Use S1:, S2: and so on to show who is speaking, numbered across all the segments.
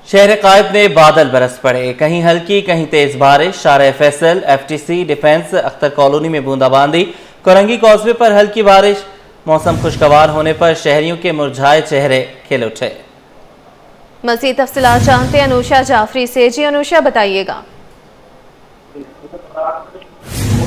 S1: शहर कायद में बादल बरस पड़े, कहीं हल्की कहीं तेज बारिश। शारा Faisal, FTC, defence, Akhtar colony में बूंदाबांदी, कोरंगी कॉजवे पर हल्की बारिश। मौसम खुशगवार होने पर शहरियों के मुरझाए चेहरे खिल उठे।
S2: मज़ीद तफसीलात जानते हैं अनुषा जाफरी से। जी अनुषा, बताइएगा।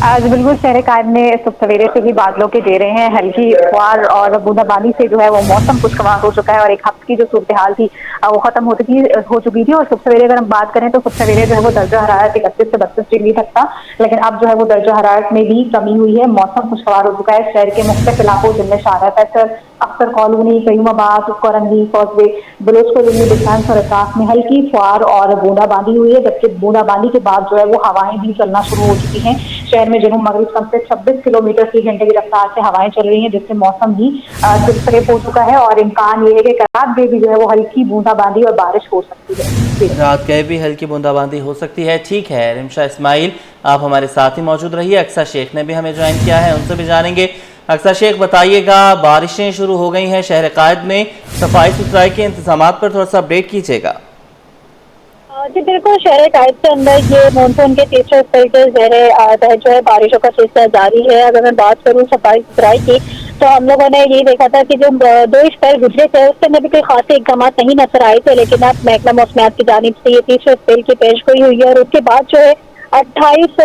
S3: आज बिल्कुल शहर कायद में सुबह सवेरे से ही बादलों के दे रहे हैं हल्की फुहार और बूंदाबांदी से जो है वो मौसम खुशगवार हो चुका है और एक हफ्ते की जो सूरत हाल थी वो खत्म हो चुकी थी। और सुबह सवेरे अगर हम बात करें तो सुबह सवेरे जो है वो दर्जा हरारत 31 से 32 डिग्री तक था, लेकिन अब जो है वो दर्जा हरारत में भी कमी हुई है। मौसम खुशगवार हो चुका है शहर के मुख्तलिफ इलाकों जिनमें Shara Faisal, Akhtar colony, Qayyumabad, Korangi causeway, Baloch colony, defence और अताफ में हल्की फुहार और बूंदाबांदी हुई है, जबकि बूंदाबांदी के बाद जो है वो हवाएं भी चलना शुरू हो चुकी हैं। शहर में जनूब मगरिब से 26 किलोमीटर फी घंटे की रफ्तार से हवाएं चल रही हैं, जिससे मौसम भी दिलफरेब हो चुका है और इम्कान ये है कि रात में भी जो है वो हल्की बूंदाबांदी और बारिश हो सकती है।
S1: रात गए भी हल्की बूंदाबांदी हो सकती है। ठीक है रिमशा इस्माइल, आप हमारे साथ ही मौजूद रहिए। अक्सर शेख ने भी हमें ज्वाइन किया है, उनसे भी जानेंगे। अक्सर शेख, बताइएगा, बारिशें शुरू हो गई हैं शहर कायद में, सफाई सुथराई के इंतजाम पर थोड़ा सा अपडेट कीजिएगा।
S4: जी बिल्कुल, शहर कायद के अंदर ये मानसून के तीसरे स्तर के ज़ेरे जो है बारिशों का सिलसिला जारी है। अगर मैं बात करूँ सफाई सुथराई की, तो हम लोगों ने यही देखा था कि जो 2 स्पेल गुजरे थे उसके अंदर भी कोई खास इकदाम नहीं नजर आए थे, लेकिन अब महकमा मौसमियात की जानिब से ये तीसरे स्पेल की पेशगोई हुई है और उसके बाद जो है 28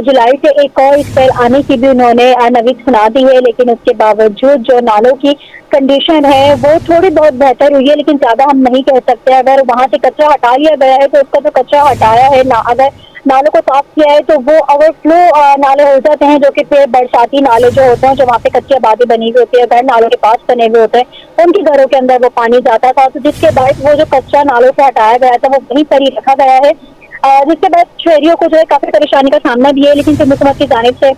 S4: जुलाई से एक और स्पेल आने की भी उन्होंने नवीद सुना दी है। लेकिन उसके बावजूद जो नालों की कंडीशन है वो थोड़ी बहुत बेहतर हुई है, लेकिन ज्यादा हम नहीं कह सकते। अगर वहां से कचरा हटा लिया गया है तो उसका जो कचरा हटाया है अगर नालों को साफ किया है तो वो ओवरफ्लो नाले हो जाते हैं, जो कि फिर बरसाती नाले जो होते हैं, जो वहाँ पे कच्ची आबादी बनी हुई होती है, घर नालों के पास बने हुए होते हैं, उनके घरों के अंदर वो पानी जाता था। तो जिसके बाद वो जो कचरा नालों से हटाया गया था वो वहीं पर ही रखा गया है, जिसके बाद शहरियों को जो है काफी परेशानी का सामना भी है। लेकिन हुकूमत की जानिब से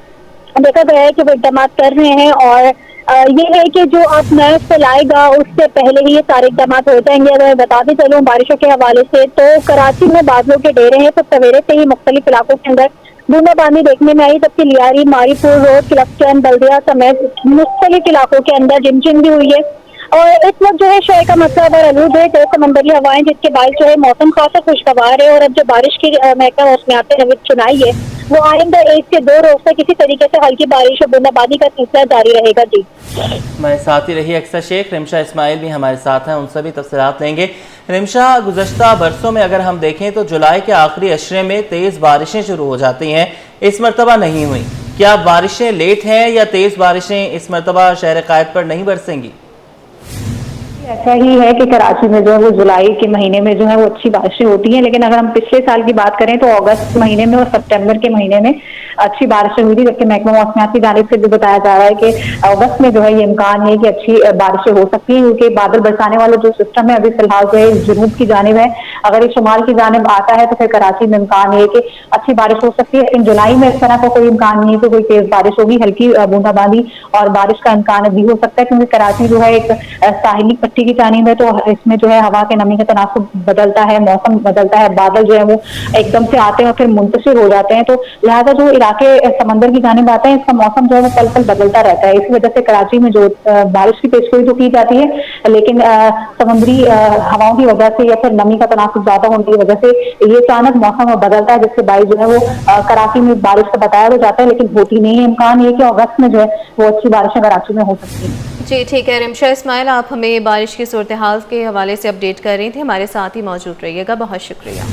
S4: देखा गया है कि वो इकदाम कर रहे हैं और ये है कि जो अब नया फैलाएगा उससे पहले ही ये सारे इकदाम हो जाएंगे। अगर मैं बताते चलूँ बारिशों के हवाले से, तो कराची में बादलों के डेरे हैं, तो सवेरे से ही मुख्तलिफ इलाकों के अंदर बूंदाबांदी देखने में आई, जबकि लियारी, मारीपुर रोड, किलक्चन, बल्दिया समेत मुख्तलिफ इलाकों के अंदर रिमझिम भी हुई है। और इस वक्त जो है शहर का मसला अगर आलूद है तो समंदरी हवाएं, जिसके बाद जो है मौसम खासा खुशगवार है। और अब जो बारिश की महकमा मौसमियात ने नवीद चुनाई है वो आइंदा 1 से 2 रोज तक किसी तरीके से हल्की बारिश और बूंदाबांदी का सिलसिला जारी रहेगा। जी
S1: हमारे साथ ही रही अक्सर शेख। रिमशा इस्माइल भी हमारे साथ हैं, उनसे भी तफसीलात लेंगे। रिमशा, गुज़श्ता बरसों में अगर हम देखें तो जुलाई के आखिरी अशरे में तेज़ बारिशें शुरू हो जाती हैं, इस मरतबा नहीं हुई। क्या बारिशें लेट हैं या तेज़ बारिशें इस मरतबा शहर कायद पर नहीं बरसेंगी?
S3: ऐसा ही है कि कराची में जो है वो जुलाई के महीने में जो है वो अच्छी बारिशें होती हैं, लेकिन अगर हम पिछले साल की बात करें तो अगस्त महीने में और सितंबर के महीने में अच्छी बारिशें हुई थी, जबकि महकमा मौसमियात की जानिब से भी बताया जा रहा है कि अगस्त में जो है ये इम्कान है कि अच्छी बारिशें हो सकती हैं, क्योंकि बादल बरसाने वाला जो सिस्टम है अभी फिलहाल जो है जनूब की जानिब है। अगर ये शुमाल की जानिब आता है तो फिर कराची में इम्कान है कि अच्छी बारिश हो सकती है, लेकिन जुलाई में इस तरह का कोई इम्कान नहीं है कि कोई तेज बारिश होगी। हल्की बूंदाबांदी और बारिश का इम्कान भी हो सकता है, क्योंकि कराची जो है एक साहिली पट्टी की जानिब है, तो इसमें जो है हवा के नमी का तनासुब बदलता है, मौसम बदलता है, बादल जो है वो एकदम से आते हैं और फिर मुंतशिर हो जाते हैं। तो लिहाजा जो इलाके समंदर की जानिब आते हैं इसका मौसम जो है वो पल पल बदलता रहता है। इस वजह से कराची में जो बारिश की पेशगोई जो की जाती है, लेकिन समुद्री हवाओं की वजह से या फिर नमी का तनासुब ज्यादा होने की वजह से ये अचानक मौसम बदलता है, जिससे बाई जो है वो कराची में बारिश का बताया तो जाता है, लेकिन होती नहीं है। इम्कान ये कि अगस्त में जो है वो अच्छी बारिशें कराची में हो सकती है।
S2: जी ठीक है रिमशा इस्माइल, आप हमें बारिश की सूरत हाल के हवाले से अपडेट कर रही थी, हमारे साथ ही मौजूद रहिएगा, बहुत शुक्रिया।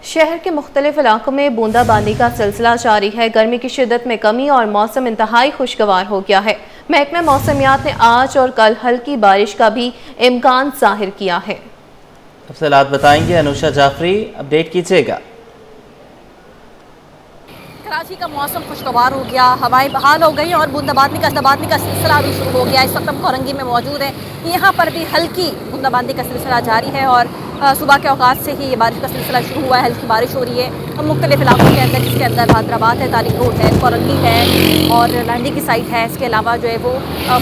S2: शहर के मुख्तलिफ इलाकों में बूंदाबांदी का सिलसिला जारी है। गर्मी की शिद्दत में कमी और मौसम इंतहाई खुशगवार हो गया है। महकमा मौसमियात ने आज और कल हल्की बारिश का भी इम्कान जाहिर किया है।
S1: तफसीलात बताएंगे अनुषा जाफरी, अपडेट कीजिएगा।
S5: कराची का मौसम खुशगवार हो गया, हवाएं बहाल हो गई और बूंदाबांदी का सिलसिला भी शुरू हो गया। इस वक्त हम कोरंगी में मौजूद हैं, यहाँ पर भी हल्की बूंदाबांदी का सिलसिला जारी है और सुबह के औकात से ही ये बारिश का सिलसिला शुरू हुआ है। हल्की बारिश हो रही है मुख्तलिफ इलाकों के अंदर, जिसके अंदर हैदराबाद है, तारिक रोड है, कोरंगी है और लहंदी की साइड है। इसके अलावा जो है वो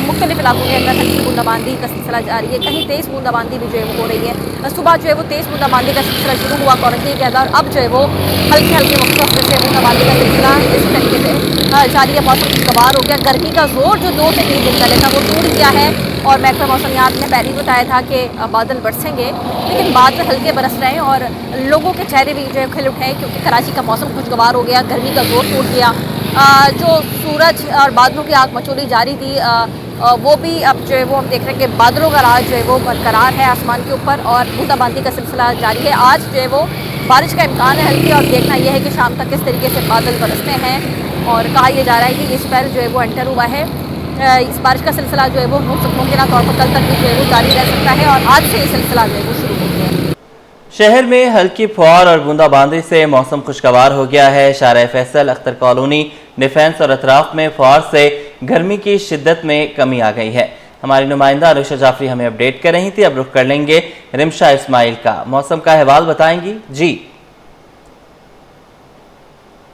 S5: मुख्तलिफ इलाकों के अंदर हल्की बूंदाबांदी का सिलसिला जारी है। कहीं तेज़ बूंदाबांदी भी जो है वो हो रही है। सुबह जो है वो तेज़ बूंदाबांदी का सिलसिला शुरू हुआ कोरंगी के अंदर, अब जो है वो हल्के हल्के वक्त से बूंदाबांदी का सिलसिला इस तरीके से जारी है। मौसम खुशगवार हो गया। गर्मी का जोर जो 2 से 3 दिन पहले था वो टूट गया है। और महकमा मौसमियात ने पहले ही बताया था कि बादल बरसेंगे, लेकिन बादल हल्के बरस रहे हैं और लोगों के चेहरे भी जो है खिल उठे हैं, क्योंकि कराची का मौसम खुशगवार हो गया, गर्मी का जोर टूट गया। जो सूरज और बादलों की आग मचोली जारी थी, वो भी अब जो है वो हम देख रहे हैं कि बादलों का राज जो है वो बरकरार है आसमान के ऊपर और बूंदाबांदी का सिलसिला जारी है। आज जो है वो बारिश का इम्कान है हल्की, और देखना यह है कि शाम तक किस तरीके से बादल बरसते हैं। और कहा यह जा रहा है कि ये स्पेल जो है वो एंटर हुआ है, इस बारिश का सिलसिला जो है वो मुमकिन तौर पर कल तक भी जो है वो जारी रह सकता है और आज से ये सिलसिला जो है वो शुरू हो गया है।
S1: शहर में हल्की फुहार और बूंदाबांदी से मौसम खुशगवार हो गया है। शाहराह फैसल, अख्तर कॉलोनी, डिफेंस और अतराफ में फुहार से गर्मी की शिद्दत में कमी आ गई है। हमारी नुमाइंदा अनुषा जाफरी हमें अपडेट कर रही थी। अब रुख कर लेंगे रिमशा इस्माइल का, मौसम का अहवाल बताएंगी। जी